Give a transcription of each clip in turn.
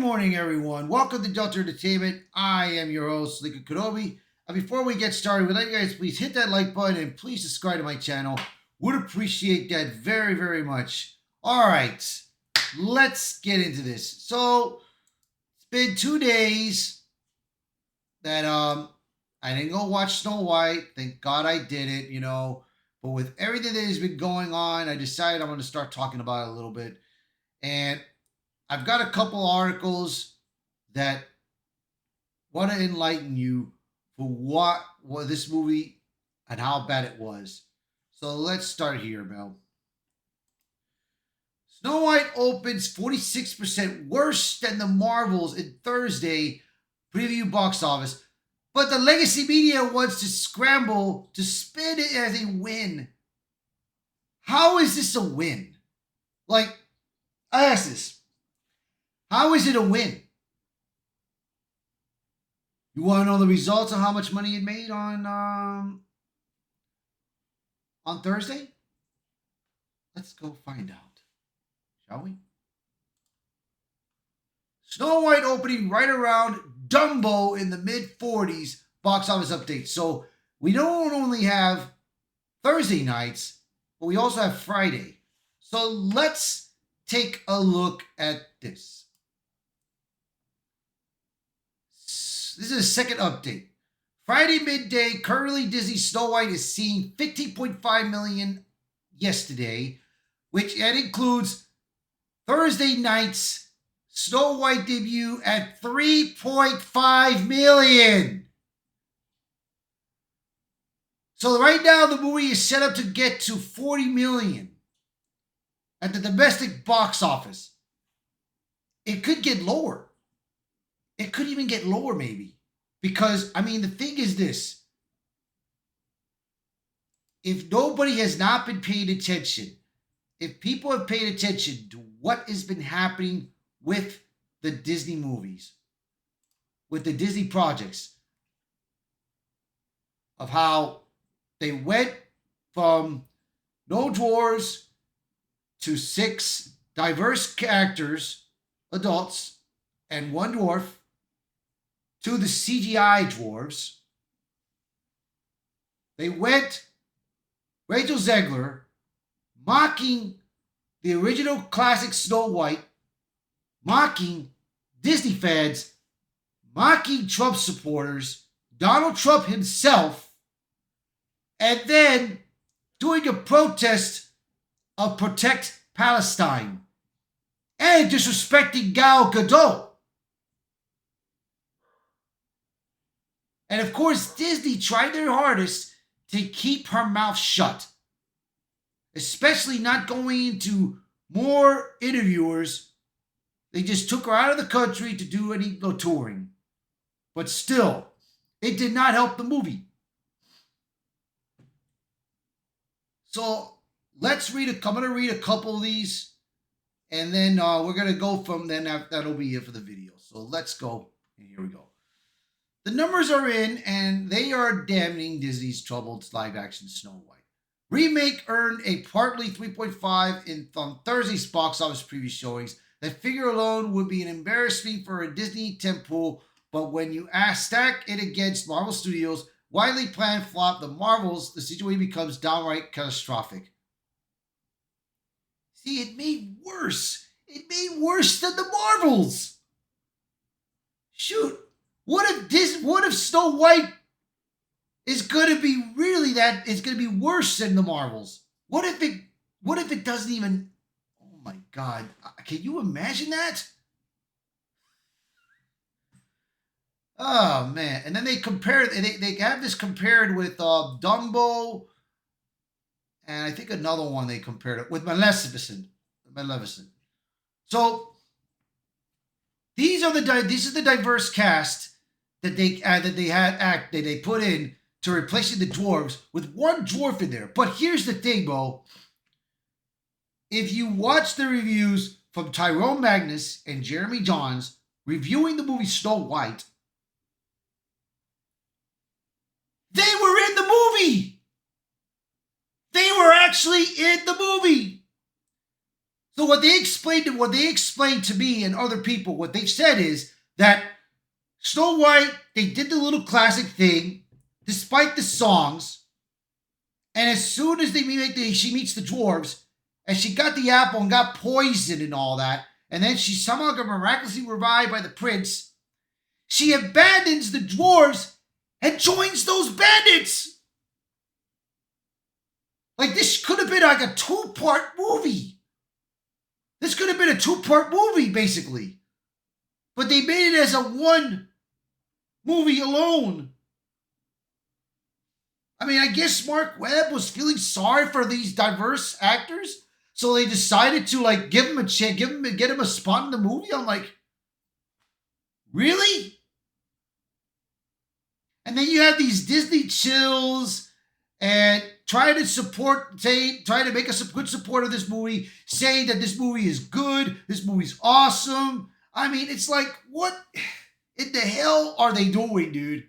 morning, everyone. Welcome to Delta Entertainment. I am your host, Lincoln Kenobi. And before we get started, would you guys please hit that like button and please subscribe to my channel. Would appreciate that very, very much. All right, let's get into this. So it's been 2 days that I didn't go watch Snow White. Thank God I did it, But with everything that has been going on, I decided I'm going to start talking about it a little bit. And I've got a couple articles that want to enlighten you for what this movie and how bad it was. So let's start here, Mel. Snow White opens 46% worse than the Marvels in Thursday preview box office, but the legacy media wants to scramble to spin it as a win. How is this a win? Like, I ask this. How is it a win? You want to know the results of how much money it made on Thursday? Let's go find out, shall we? Snow White opening right around Dumbo in the mid 40s box office update. So we don't only have Thursday nights, but we also have Friday. So let's take a look at this. This is a second update. Friday midday, currently Disney Snow White is seeing 15.5 million yesterday, which that includes Thursday night's Snow White debut at 3.5 million. So right now the movie is set up to get to 40 million at the domestic box office. It could get lower. It could even get lower, maybe. Because, the thing is this. If nobody has not been paying attention, if people have paid attention to what has been happening with the Disney movies, with the Disney projects, of how they went from no dwarves to 6 diverse characters, adults, and 1 dwarf, to the CGI dwarves. They went Rachel Zegler mocking the original classic Snow White, mocking Disney fans, mocking Trump supporters, Donald Trump himself, and then doing a protest of Protect Palestine and disrespecting Gal Gadot. And of course, Disney tried their hardest to keep her mouth shut, especially not going into more interviewers. They just took her out of the country to do any touring. But still, it did not help the movie. So I'm going to read a couple of these, and then we're going to go from then. That'll be it for the video. So let's go. And here we go. The numbers are in, and they are damning Disney's troubled live-action Snow White. Remake earned a partly 3.5 on Thursday's box office preview showings. That figure alone would be an embarrassment for a Disney tentpole, but when you stack it against Marvel Studios' widely planned flop, the situation becomes downright catastrophic. See, it made worse. It made worse than the Marvels. Shoot. What if Snow White is going to be really that? It's going to be worse than the Marvels. What if it doesn't even? Oh my God! Can you imagine that? Oh man! And then they compare. They have this compared with Dumbo, and I think another one they compared it with Maleficent. So this is the diverse cast that they put in to replacing the dwarves with 1 dwarf in there. But here's the thing, Bo. If you watch the reviews from Tyrone Magnus and Jeremy Johns reviewing the movie Snow White, they were in the movie. They were actually in the movie. So what they explained to me and other people, what they've said is that Snow White, they did the little classic thing, despite the songs, and as soon as she meets the dwarves, and she got the apple and got poisoned and all that, and then she somehow got miraculously revived by the prince, she abandons the dwarves and joins those bandits. Like, this could have been like a two-part movie. This could have been a two-part movie, basically. But they made it as a one movie alone. I mean, I guess Mark Webb was feeling sorry for these diverse actors, so they decided to like give him a chance, get him a spot in the movie. I'm like, really? And then you have these Disney chills and try to make a good support of this movie, saying that this movie is good, this movie's awesome. I mean, it's like, what in the hell are they doing, dude?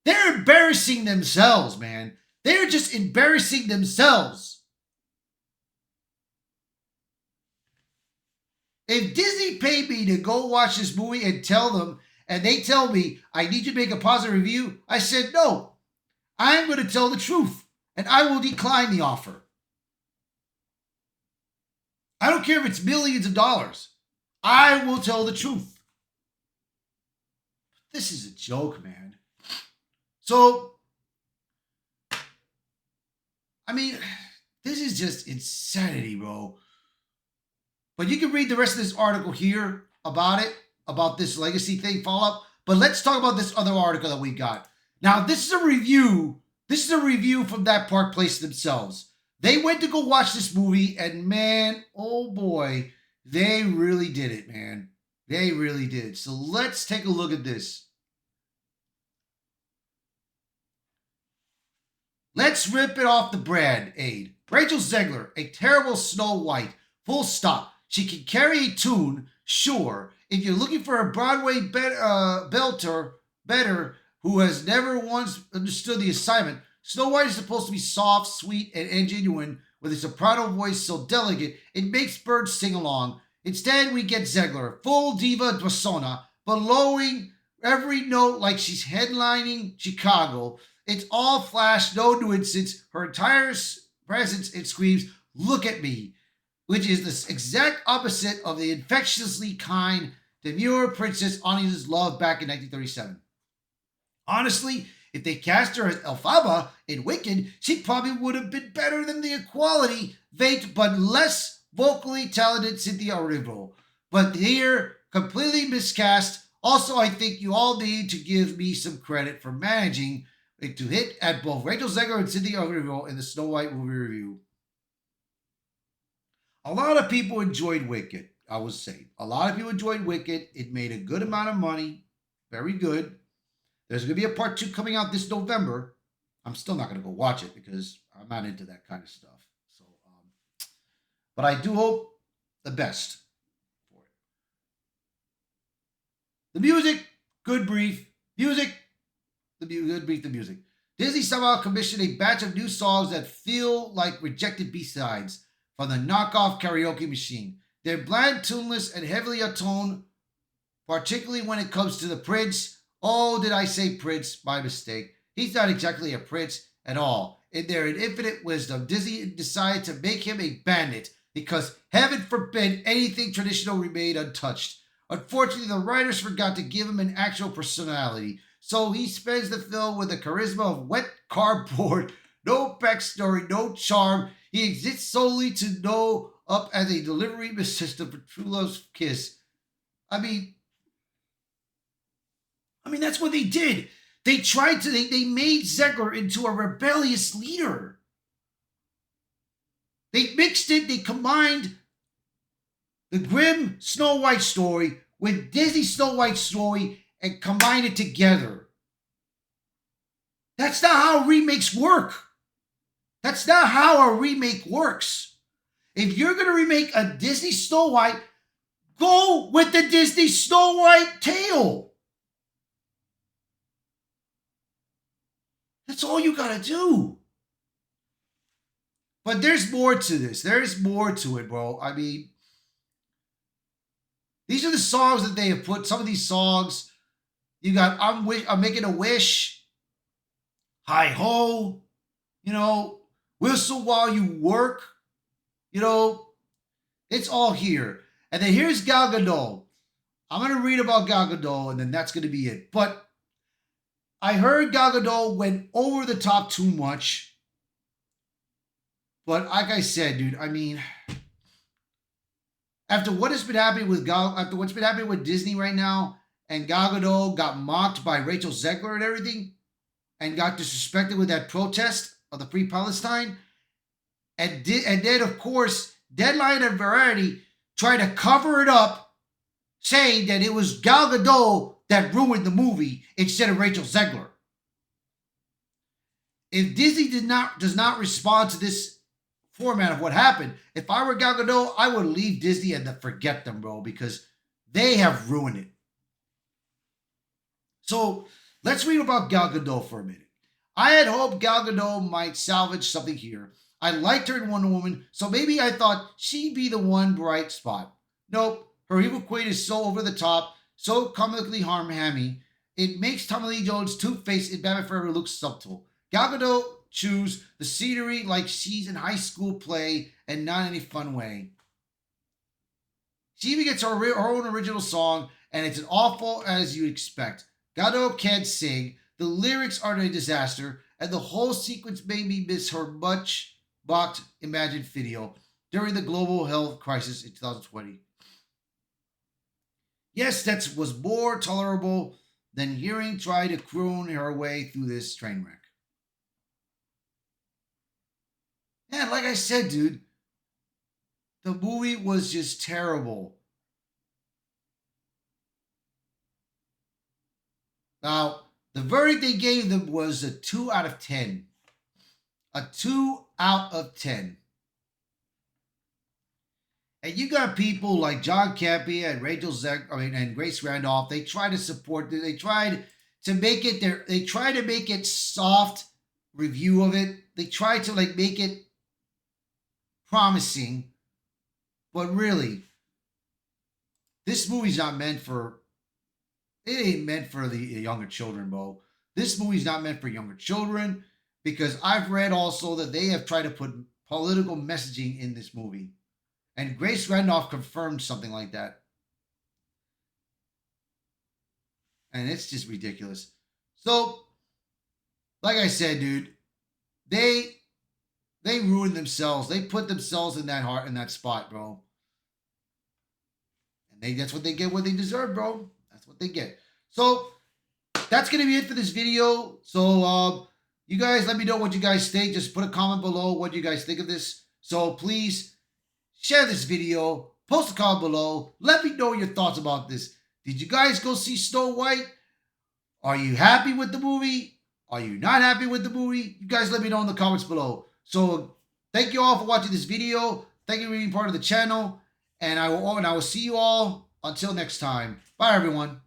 They're embarrassing themselves, man. They're just embarrassing themselves. If Disney paid me to go watch this movie and tell them, and they tell me, I need you to make a positive review, I said, no, I'm going to tell the truth, and I will decline the offer. I don't care if it's millions of dollars. I will tell the truth. This is a joke, man. So, I mean, this is just insanity, bro. But you can read the rest of this article here about it, about this legacy thing, Fallout. But let's talk about this other article that we got. Now, this is a review. This is a review from That Park Place themselves. They went to go watch this movie, and man, oh boy, they really did it, man. They really did. So let's take a look at this. Let's rip it off the brand, Aid. Rachel Zegler, a terrible Snow White. Full stop. She can carry a tune, sure. If you're looking for a Broadway belter, better, who has never once understood the assignment, Snow White is supposed to be soft, sweet, and genuine, with a soprano voice so delicate it makes birds sing along. Instead, we get Zegler, full diva persona, blowing every note like she's headlining Chicago. It's all flash, no nuisance. Her entire presence, it screams, "Look at me," which is the exact opposite of the infectiously kind, demure Princess Anya's love back in 1937. Honestly, if they cast her as Elphaba in Wicked, she probably would have been better than the equality, vague but less vocally talented Cynthia Erivo. But here, completely miscast. Also, I think you all need to give me some credit for managing to hit at both Rachel Zegler and Cynthia Erivo in the Snow White movie review. A lot of people enjoyed Wicked, I would say. A lot of people enjoyed Wicked. It made a good amount of money. Very good. There's going to be a part 2 coming out this November. I'm still not going to go watch it because I'm not into that kind of stuff. So, but I do hope the best for it. The music, good brief. Music, good brief, the music. Disney somehow commissioned a batch of new songs that feel like rejected B-sides from the knockoff karaoke machine. They're bland, tuneless, and heavily atoned, particularly when it comes to the prince. Oh, did I say prince? My mistake. He's not exactly a prince at all. In their infinite wisdom, Disney decided to make him a bandit because heaven forbid anything traditional remained untouched. Unfortunately, the writers forgot to give him an actual personality, so he spends the film with the charisma of wet cardboard, no backstory, no charm. He exists solely to know up as a delivery system for True Love's kiss. I mean, that's what they did. They made Zegler into a rebellious leader. They mixed it, they combined the grim Snow White story with Disney Snow White story and combined it together. That's not how remakes work. That's not how a remake works. If you're going to remake a Disney Snow White, go with the Disney Snow White tale. That's all you got to do. But there's more to this. There's more to it, bro. I mean, These are the songs that they have put. Some of these songs, you got I'm Making a Wish, Hi Ho, you know, Whistle While You Work, you know, it's all here. And then here's Gal Gadot. I'm going to read about Gal Gadot and then that's going to be it. But I heard Gal Gadot went over the top too much. But like I said, dude, I mean, after what's been happening with Disney right now, and Gal Gadot got mocked by Rachel Zegler and everything, and got disrespected with that protest of the Free Palestine, and then of course Deadline and Variety tried to cover it up, saying that it was Gal Gadot that ruined the movie instead of Rachel Zegler. If Disney does not respond to this format of what happened, if I were Gal Gadot, I would leave Disney and forget them, bro, because they have ruined it. So let's read about Gal Gadot for a minute. I had hoped Gal Gadot might salvage something here. I liked her in Wonder Woman, so maybe I thought she'd be the one bright spot. Nope, her evil queen is so over the top, so comically hammy. It makes Tommy Lee Jones' Two-Face in Batman Forever look subtle. Gal Gadot chews the scenery like she's in high school play and not in any fun way. She even gets her own original song, and it's as awful as you'd expect. Gadot can't sing, the lyrics are a disaster, and the whole sequence made me miss her much mocked imagined video during the global health crisis in 2020. Yes, that was more tolerable than hearing try to croon her way through this train wreck. And like I said, dude, the movie was just terrible. Now, the verdict they gave them was a 2 out of 10. A 2 out of 10. And you got people like John Campea and and Grace Randolph. They tried to support it. They tried to make it soft review of it. They tried to make it promising. But really, this movie's not meant for it ain't meant for the younger children, bro. This movie's not meant for younger children because I've read also that they have tried to put political messaging in this movie. And Grace Randolph confirmed something like that. And it's just ridiculous. So, like I said, dude, they ruined themselves. They put themselves in that spot, bro. And that's what they get, what they deserve, bro. That's what they get. So that's gonna be it for this video. So you guys let me know what you guys think. Just put a comment below what you guys think of this. So please share this video, post a comment below. Let me know your thoughts about this. Did you guys go see Snow White? Are you happy with the movie? Are you not happy with the movie? You guys let me know in the comments below. So thank you all for watching this video. Thank you for being part of the channel. And I will see you all until next time. Bye, everyone.